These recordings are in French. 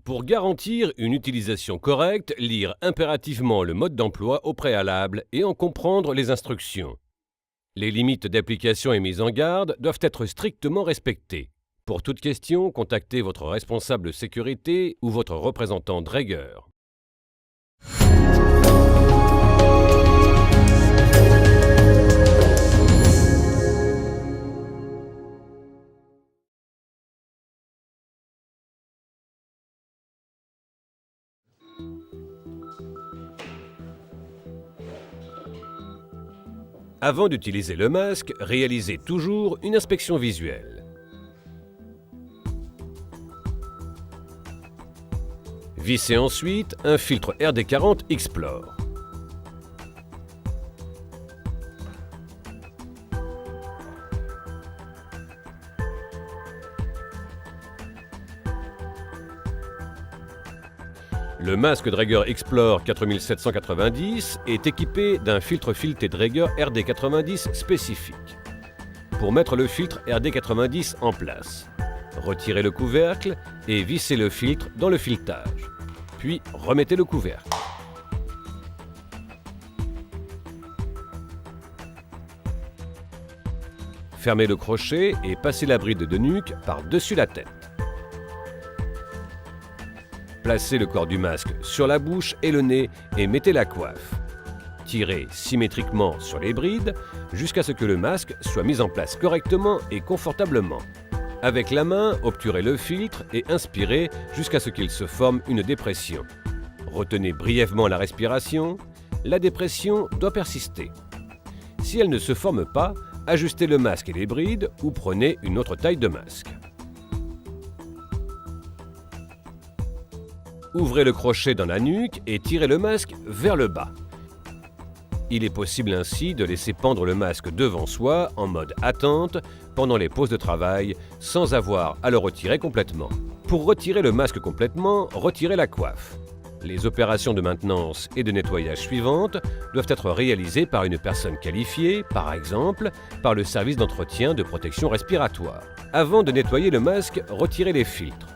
Pour garantir une utilisation correcte, lire impérativement le mode d'emploi au préalable et en comprendre les instructions. Les limites d'application et mise en garde doivent être strictement respectées. Pour toute question, contactez votre responsable sécurité ou votre représentant Draeger. Avant d'utiliser le masque, réalisez toujours une inspection visuelle. Vissez ensuite un filtre RD40 Explore. Le masque Draeger Explore 4790 est équipé d'un filtre fileté Draeger RD90 spécifique. Pour mettre le filtre RD90 en place, retirez le couvercle et vissez le filtre dans le filetage. Puis remettez le couvercle. Fermez le crochet et passez la bride de nuque par-dessus la tête. Placez le corps du masque sur la bouche et le nez et mettez la coiffe. Tirez symétriquement sur les brides jusqu'à ce que le masque soit mis en place correctement et confortablement. Avec la main, obturez le filtre et inspirez jusqu'à ce qu'il se forme une dépression. Retenez brièvement la respiration. La dépression doit persister. Si elle ne se forme pas, ajustez le masque et les brides ou prenez une autre taille de masque. Ouvrez le crochet dans la nuque et tirez le masque vers le bas. Il est possible ainsi de laisser pendre le masque devant soi en mode attente pendant les pauses de travail sans avoir à le retirer complètement. Pour retirer le masque complètement, retirez la coiffe. Les opérations de maintenance et de nettoyage suivantes doivent être réalisées par une personne qualifiée, par exemple par le service d'entretien de protection respiratoire. Avant de nettoyer le masque, retirez les filtres.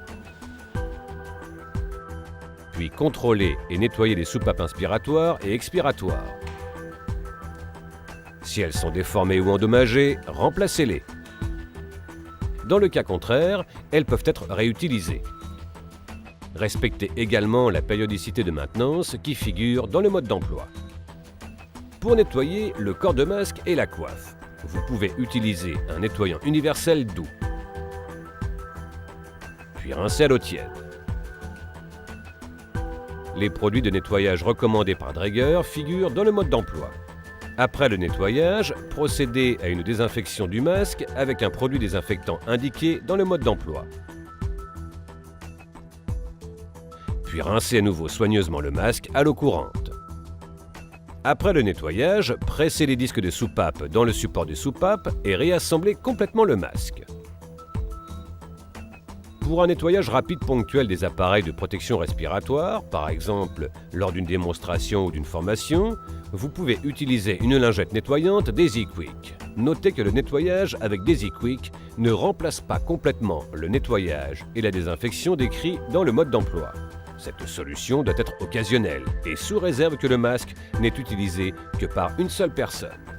Puis contrôlez et nettoyez les soupapes inspiratoires et expiratoires. Si elles sont déformées ou endommagées, remplacez-les. Dans le cas contraire, elles peuvent être réutilisées. Respectez également la périodicité de maintenance qui figure dans le mode d'emploi. Pour nettoyer le corps de masque et la coiffe, vous pouvez utiliser un nettoyant universel doux. Puis rincez à l'eau tiède. Les produits de nettoyage recommandés par Draeger figurent dans le mode d'emploi. Après le nettoyage, procédez à une désinfection du masque avec un produit désinfectant indiqué dans le mode d'emploi. Puis rincez à nouveau soigneusement le masque à l'eau courante. Après le nettoyage, pressez les disques de soupape dans le support de soupape et réassemblez complètement le masque. Pour un nettoyage rapide ponctuel des appareils de protection respiratoire, par exemple lors d'une démonstration ou d'une formation, vous pouvez utiliser une lingette nettoyante DaisyQuick. Notez que le nettoyage avec DaisyQuick ne remplace pas complètement le nettoyage et la désinfection décrits dans le mode d'emploi. Cette solution doit être occasionnelle et sous réserve que le masque n'est utilisé que par une seule personne.